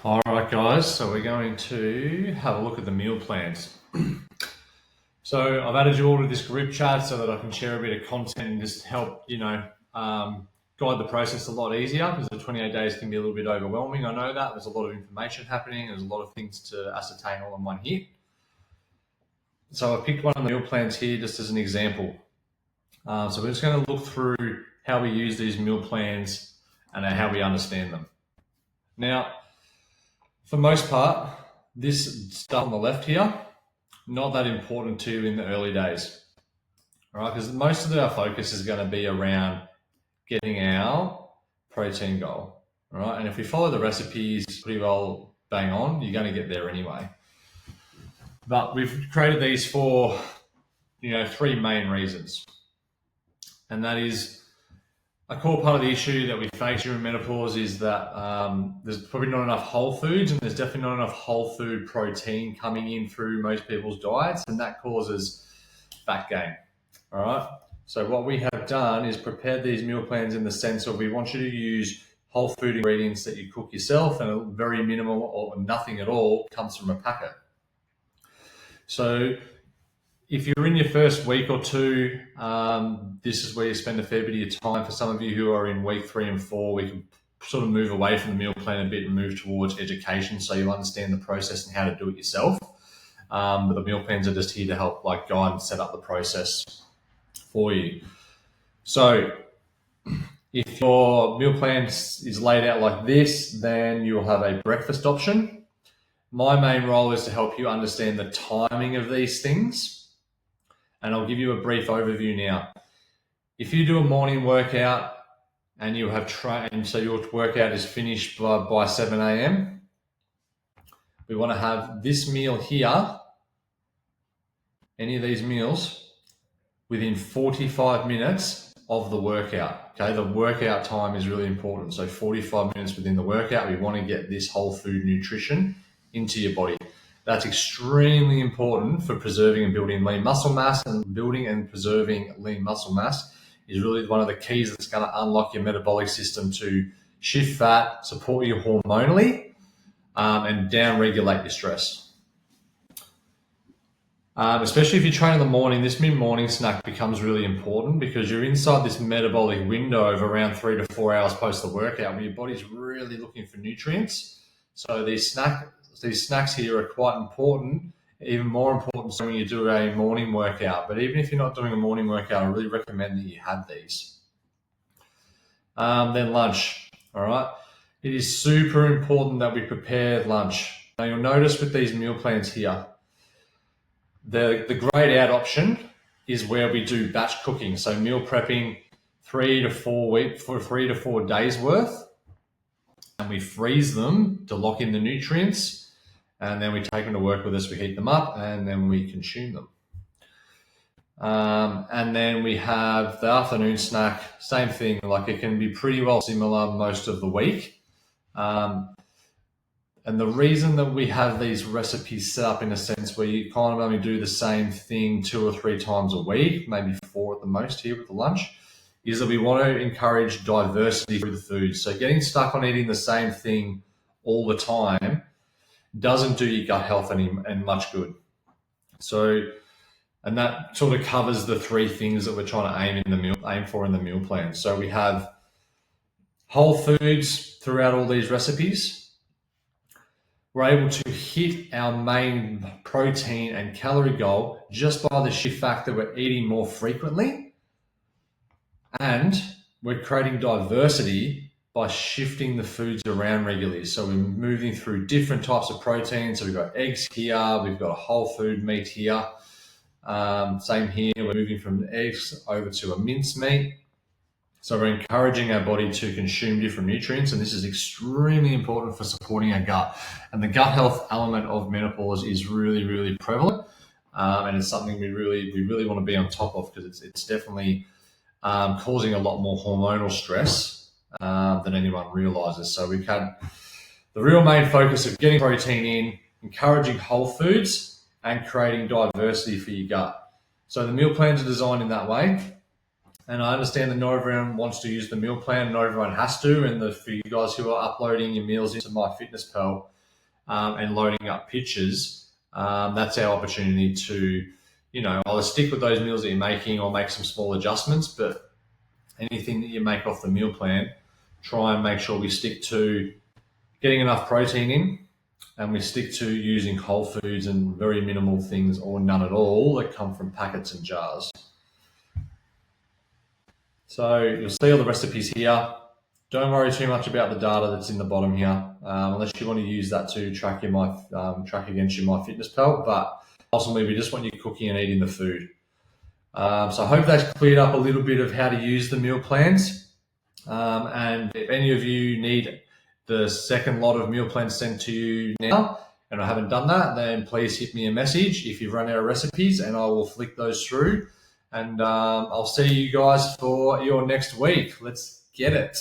All right, guys, so we're going to have a look at the meal plans. So I've added you all to this group chat so that I can share a bit of content and just help, guide the process a lot easier, because the 28 days can be a little bit overwhelming. I know that. There's a lot of information happening. There's a lot of things to ascertain all in one hit. So I picked one of the meal plans here just as an example. So we're just going to look through how we use these meal plans and how we understand them. Now, for most part, this stuff on the left here, not that important to you in the early days, all right? Because most of our focus is going to be around getting our protein goal, all right? And if we follow the recipes pretty well bang on, you're going to get there anyway. But we've created these for, three main reasons. And that is, a core part of the issue that we face during menopause is that there's probably not enough whole foods, and there's definitely not enough whole food protein coming in through most people's diets, and that causes fat gain. All right. So what we have done is prepared these meal plans in the sense of we want you to use whole food ingredients that you cook yourself, and a very minimal or nothing at all comes from a packet. So if you're in your first week or two, this is where you spend a fair bit of your time. For some of you who are in week 3 and 4, we can sort of move away from the meal plan a bit and move towards education, so you understand the process and how to do it yourself. But the meal plans are just here to help guide and set up the process for you. So if your meal plan is laid out like this, then you'll have a breakfast option. My main role is to help you understand the timing of these things. And I'll give you a brief overview now. If you do a morning workout and you have trained, so your workout is finished by 7 a.m., we want to have this meal here, any of these meals, within 45 minutes of the workout. Okay, the workout time is really important. So 45 minutes within the workout, we want to get this whole food nutrition into your body. That's extremely important for preserving and building lean muscle mass, and building and preserving lean muscle mass is really one of the keys that's going to unlock your metabolic system to shift fat, support you hormonally, and down-regulate your stress. Especially if you train in the morning, this mid-morning snack becomes really important because you're inside this metabolic window of around 3 to 4 hours post the workout where your body's really looking for nutrients. So these snacks here are quite important, even more important when you do a morning workout. But even if you're not doing a morning workout, I really recommend that you have these. Then lunch, all right? It is super important that we prepare lunch. Now you'll notice with these meal plans here, the grayed out option is where we do batch cooking. So meal prepping 3 to 4 days worth, and we freeze them to lock in the nutrients. And then we take them to work with us, we heat them up, and then we consume them. And then we have the afternoon snack, same thing, it can be pretty well similar most of the week. And the reason that we have these recipes set up in a sense where you kind of only do the same thing 2 or 3 times a week, maybe 4 at the most here with the lunch, is that we want to encourage diversity through the food. So getting stuck on eating the same thing all the time doesn't do your gut health any much good. So, and that sort of covers the 3 things that we're trying to aim for in the meal plan. So we have whole foods throughout all these recipes. We're able to hit our main protein and calorie goal just by the sheer fact that we're eating more frequently, and we're creating diversity by shifting the foods around regularly. So we're moving through different types of protein. So we've got eggs here, we've got a whole food meat here. Same here, we're moving from eggs over to a mince meat. So we're encouraging our body to consume different nutrients, and this is extremely important for supporting our gut. And the gut health element of menopause is really, really prevalent, and it's something we really want to be on top of, because it's definitely causing a lot more hormonal stress than anyone realizes. So we've had the real main focus of getting protein in, encouraging whole foods, and creating diversity for your gut. So the meal plans are designed in that way. And I understand that not everyone wants to use the meal plan, not everyone has to. And for you guys who are uploading your meals into MyFitnessPal and loading up pictures, that's our opportunity to, either stick with those meals that you're making or make some small adjustments. But anything that you make off the meal plan, try and make sure we stick to getting enough protein in, and we stick to using whole foods and very minimal things or none at all that come from packets and jars. So you'll see all the recipes here. Don't worry too much about the data that's in the bottom here, unless you want to use that to track track against your MyFitnessPal. But ultimately, we just want you cooking and eating the food. So I hope that's cleared up a little bit of how to use the meal plans. And if any of you need the second lot of meal plans sent to you now, and I haven't done that, then please hit me a message if you've run out of recipes, and I will flick those through. And I'll see you guys for your next week. Let's get it.